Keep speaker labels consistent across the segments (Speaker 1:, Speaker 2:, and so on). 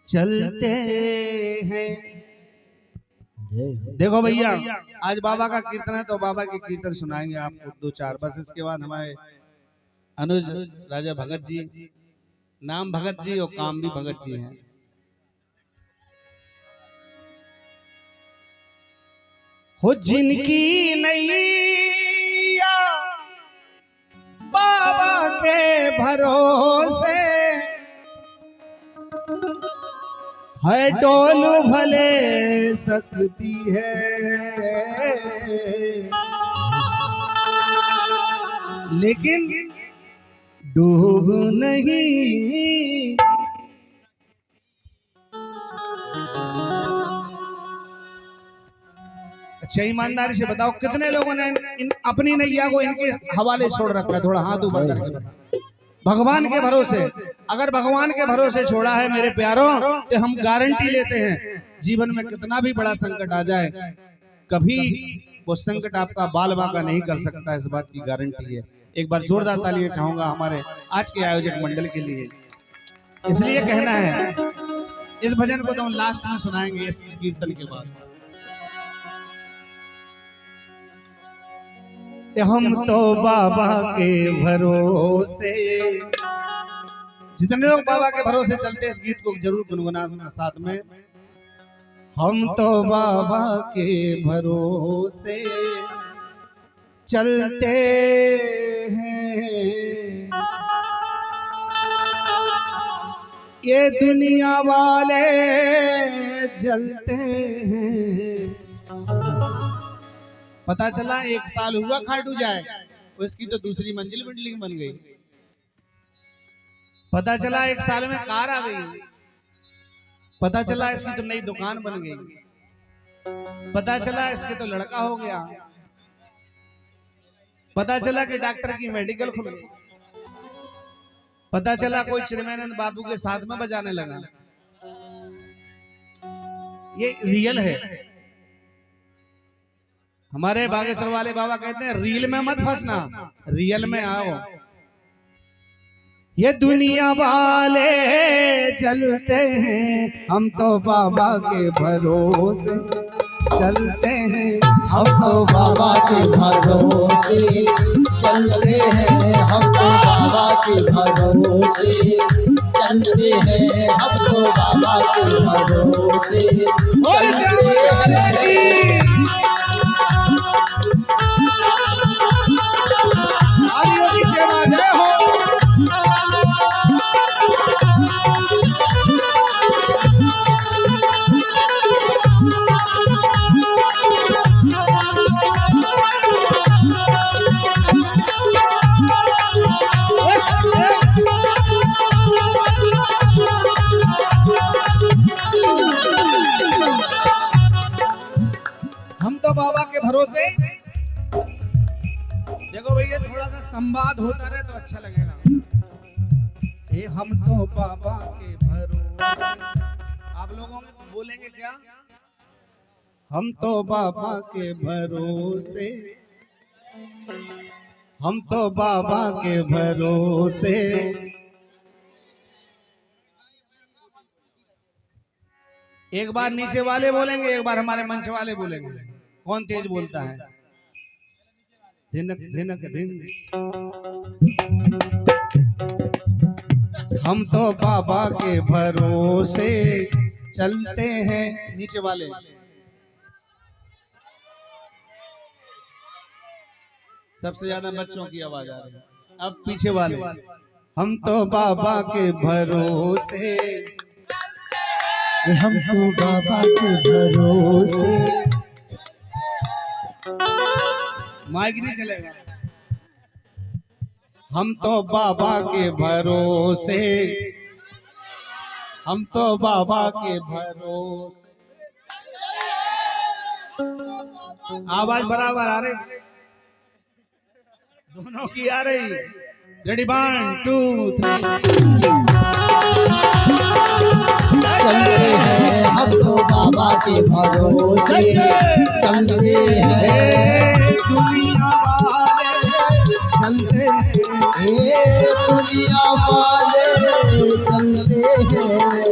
Speaker 1: चलते हैं। देखो भैया, आज बाबा का कीर्तन है तो बाबा के कीर्तन सुनाएंगे आपको दो चार, बस इसके बाद हमारे अनुज राजा भगत जी, नाम भगत जी और काम भी भगत जी हैं। हो जिनकी नैया बाबा के भरोसे है, डोलू भले सकती है लेकिन डूब नहीं। अच्छा ईमानदारी से बताओ कितने लोगों ने अपनी नैया को इनके हवाले छोड़ रखा है? थोड़ा हाथ ऊपर करके बताओ। भगवान के भरोसे, अगर भगवान के भरोसे छोड़ा है मेरे प्यारों, तो हम गारंटी लेते हैं जीवन में कितना भी बड़ा संकट आ जाए, कभी वो संकट आपका बाल बांका नहीं कर सकता, इस बात की गारंटी है। एक बार जोरदार तालियां चाहूंगा हमारे आज के आयोजक मंडल के लिए। इसलिए कहना है, इस भजन को तो हम लास्ट में सुनाएंगे इस कीर्तन के बाद। हम तो बाबा के भरोसे, जितने लोग बाबा के भरोसे चलते हैं इस गीत को जरूर गुनगुनाना साथ में। हम तो बाबा के भरोसे चलते हैं, ये दुनिया वाले जलते हैं। पता चला एक साल हुआ खाटू जाए, उसकी तो दूसरी मंजिल बिल्डिंग बन गई। पता चला एक साल में कार आ गई। पता चला इसकी तो नई दुकान बन गई। पता चला इसके तो लड़का हो गया। पता चला कि डॉक्टर की मेडिकल खुल गई। पता चला कोई चिन्मयानंद बाबू के साथ में बजाने लगा। ये रियल है। हमारे बागेश्वर वाले बाबा कहते हैं रील में मत फंसना, रियल में आओ। ये दुनिया वाले चलते हैं, हम तो बाबा के भरोसे चलते हैं।
Speaker 2: हम तो बाबा के भरोसे चलते हैं, हम तो बाबा के भरोसे चलते हैं, हम तो बाबा के भरोसे चलते हैं।
Speaker 1: हम तो बाबा के भरोसे। देखो भैया, थोड़ा सा संवाद होता रहे तो अच्छा लगेगा। ये हम तो बाबा के भरोसे, आप लोगों में बोलेंगे क्या? हम तो बाबा के भरोसे, हम तो बाबा के भरोसे। एक बार नीचे वाले बोलेंगे, एक बार हमारे मंच वाले बोलेंगे। कौन तेज बोलता है? धिनक धिनक धिन। हम तो बाबा के भरोसे चलते हैं। नीचे वाले। सबसे ज्यादा बच्चों की आवाज आ रही है। अब पीछे वाले। हम तो बाबा के भरोसे,
Speaker 2: हम तो बाबा के भरोसे।
Speaker 1: माइक नहीं चलेगा। हम तो बाबा के भरोसे, हम तो बाबा के भरोसे। आवाज बराबर आ रही, दोनों की आ रही। रेडी 1 2 3।
Speaker 2: चलते हैं, हम तो बाबा के भरोसे चलते हैं।
Speaker 1: दुनिया वाले चलते हैं,
Speaker 2: दुनिया वाले चलते हैं।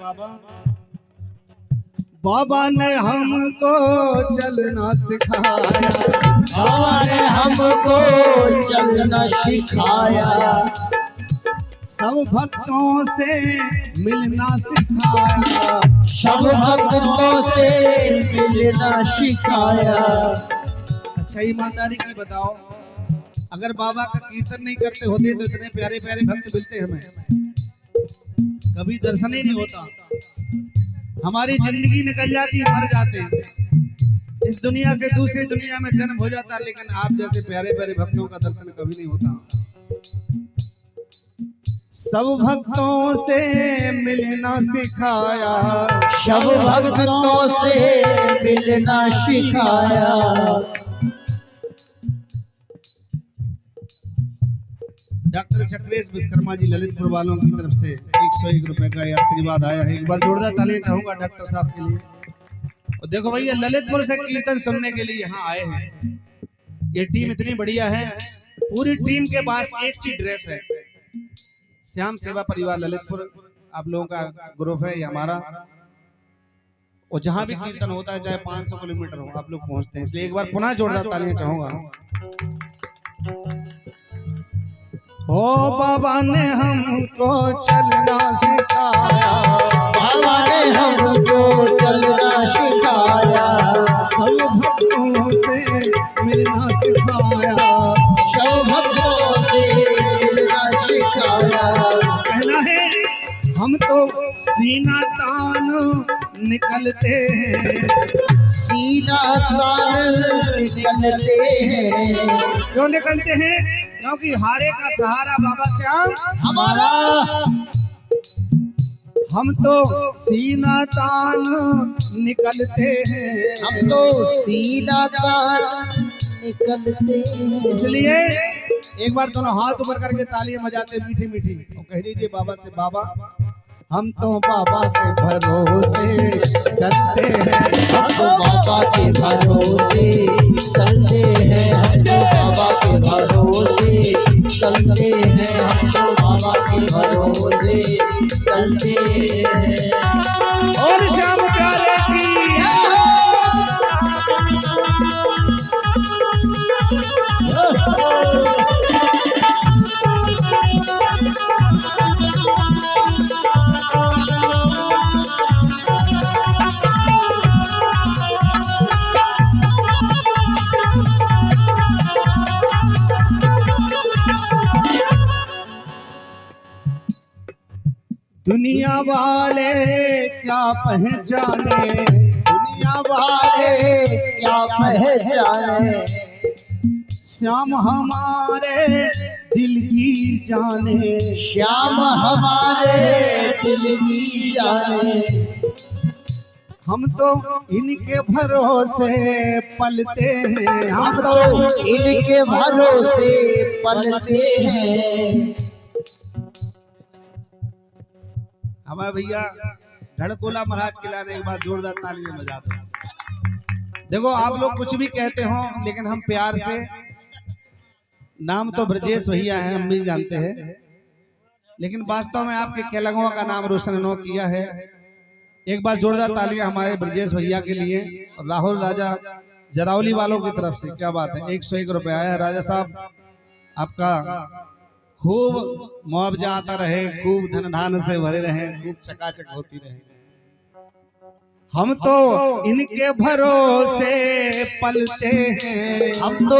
Speaker 1: बाबा बाबा ने हमको चलना सिखाया,
Speaker 2: बाबा ने हमको चलना सिखाया,
Speaker 1: सब भक्तों से मिलना सिखाया,
Speaker 2: सब भक्तों से मिलना सिखाया।
Speaker 1: अच्छा ईमानदारी की बताओ, अगर बाबा का कीर्तन नहीं करते होते तो इतने प्यारे प्यारे भक्त मिलते हमें, कभी दर्शन ही नहीं होता, हमारी जिंदगी निकल जाती, मर जाते, इस दुनिया से दूसरी दुनिया में जन्म हो जाता, लेकिन आप जैसे प्यारे प्यारे भक्तों का दर्शन कभी नहीं होता। सब भक्तों से मिलना सिखाया,
Speaker 2: सब भक्तों से मिलना सिखाया।
Speaker 1: डॉक्टर चक्रेश विश्वकर्मा जी ललितपुर वालों की तरफ से 101 रुपए का ये आशीर्वाद आया है। एक बार जोरदार तालियां चाहूंगा डॉक्टर साहब के लिए। और देखो भैया ललितपुर से कीर्तन सुनने के लिए यहाँ आए हैं, ये टीम इतनी बढ़िया है, पूरी टीम के पास एक सी ड्रेस है। श्याम सेवा परिवार ललितपुर आप लोगों का ग्रुप है, ये हमारा, और जहां भी कीर्तन होता है चाहे 500 किलोमीटर हो आप लोग पहुंचते हैं, इसलिए एक बार पुनः जोरदार तालियां चाहूंगा। ओ बाबा ने हमको चलना सिखाया,
Speaker 2: बाबा ने हमको चलना सिखाया,
Speaker 1: सब भक्तों से मिलना सिखाया,
Speaker 2: सब भक्तों से मिलना सिखाया।
Speaker 1: कहना है हम तो सीना तान निकलते हैं,
Speaker 2: सीना तान निकलते हैं,
Speaker 1: क्यों निकलते हैं? क्योंकि हारे का सहारा बाबा श्याम
Speaker 2: हमारा।
Speaker 1: हम तो सीना तान निकलते हैं,
Speaker 2: हम तो सीना तान निकलते हैं।
Speaker 1: इसलिए एक बार दोनों हाथ ऊपर करके तालियां बजाते मीठी मीठी और कह दीजिए बाबा से, बाबा हम तो बाबा के भरोसे चलते हैं,
Speaker 2: हम तो बाबा के भरोसे चलते हैं, हम तो बाबा के भरोसे चलते हैं, हम तो बाबा के भरोसे चलते हैं।
Speaker 1: और श्याम प्यारे की दुनिया वाले क्या पहचाने, दुनिया
Speaker 2: वाले क्या पहचाने,
Speaker 1: श्याम हमारे दिल की जाने,
Speaker 2: श्याम हमारे दिल की जाने।
Speaker 1: हम तो इनके भरोसे पलते हैं,
Speaker 2: हम तो इनके भरोसे पलते हैं।
Speaker 1: हमारे भैया धड़कोला महाराज के लाने एक बार जोरदार तालियां बजा दो। देखो आप लोग कुछ भी कहते हो, लेकिन हम प्यार से, नाम तो ब्रजेश भैया है, हम भी जानते हैं, लेकिन वास्तव में आपके केलंगवा का नाम रोशन नो किया है। एक बार जोरदार तालियां हमारे ब्रजेश भैया के लिए। और राहुल राजा जरावली वालों की तरफ से क्या बात है, 101 रुपए आया। राजा साहब आपका खूब मुआवजा आता रहे, खूब धन धान से भरे रहे, खूब चकाचक होती रहे। हम तो इनके भरोसे पलते हैं,
Speaker 2: हम तो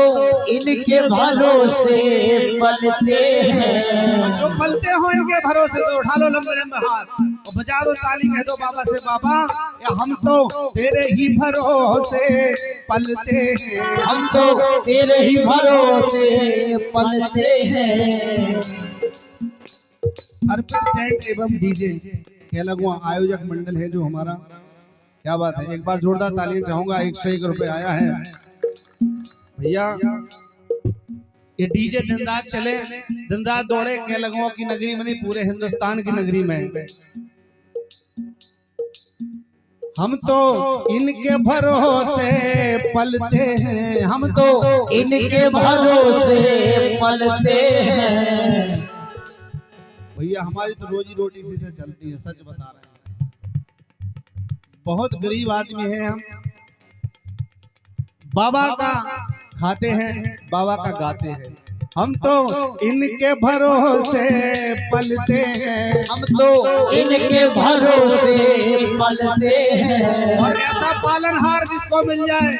Speaker 2: इनके भरोसे पलते हैं।
Speaker 1: जो पलते हो इनके भरोसे तो उठा लो लंबे लंबे हाथ और बजा दो ताली, कह दो बाबा से, बाबा या हम तो तेरे ही भरोसे पलते हैं,
Speaker 2: हम तो तेरे ही भरोसे पलते हैं।
Speaker 1: अर्पित टेंट एवं डीजे केलंगवा आयोजक मंडल है जो हमारा, क्या बात है। एक बार जोरदार तालियां चाहूंगा। 101 रुपए आया है भैया। ये डीजे दिन रात चले, दिन रात दौड़े, केलंगवा की नगरी में नहीं पूरे हिंदुस्तान की नगरी में। हम तो इनके भरोसे पलते हैं, हम तो
Speaker 2: इनके भरोसे पलते हैं।
Speaker 1: भैया हमारी तो रोजी रोटी इसी से चलती है, सच बता रहे हैं। बहुत गरीब आदमी है हम, बाबा का खाते हैं, बाबा का गाते हैं। हम तो इनके भरोसे पलते हैं,
Speaker 2: हम तो इनके भरोसे पलते हैं।
Speaker 1: और ऐसा पालनहार जिसको मिल जाए,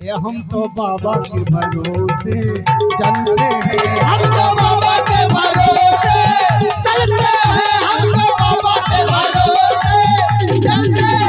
Speaker 1: ये हम तो बाबा के भरोसे चलते हैं,
Speaker 2: हम तो बाबा के भरोसे चलते हैं, हम तो बाबा के भरोसे चलते हैं।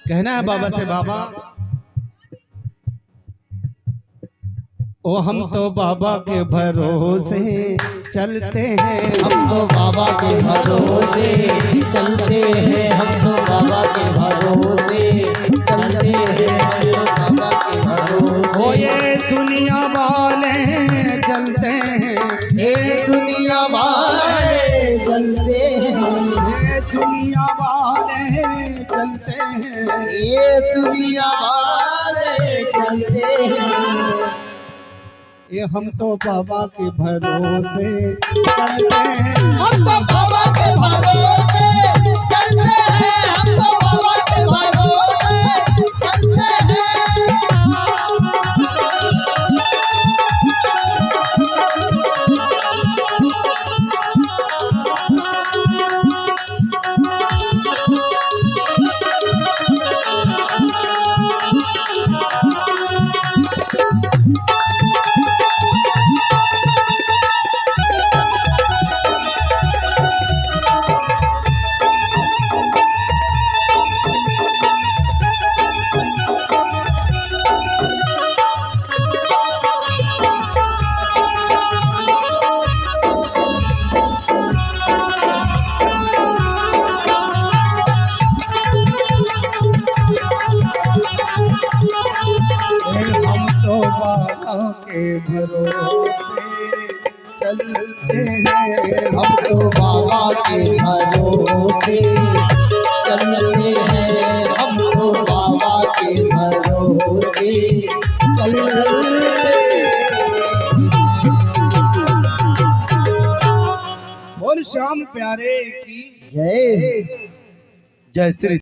Speaker 1: कहना है बाबा से, बाबा ओ हम तो बाबा के भरोसे चलते हैं,
Speaker 2: हम तो बाबा के भरोसे चलते हैं, हम तो बाबा के भरोसे चलते हैं, हम तो बाबा के भरोसे।
Speaker 1: ओ ये दुनिया वाले चलते हैं,
Speaker 2: ये दुनिया वाले चलते हैं,
Speaker 1: ये दुनिया वाले चलते हैं,
Speaker 2: ये दुनिया वाले चलते हैं।
Speaker 1: ये हम तो बाबा के भरोसे चलते हैं,
Speaker 2: हम तो बाबा के भरोसे चलते हैं, हम तो बाबा के भरोसे चलते हैं।
Speaker 1: हम तो बाबा के भरोसे चलते हैं,
Speaker 2: हम तो बाबा के भरोसे चलते हैं, हम तो बाबा के भरोसे चलते हैं।
Speaker 1: बोल श्याम प्यारे की
Speaker 2: जय
Speaker 3: जय श्री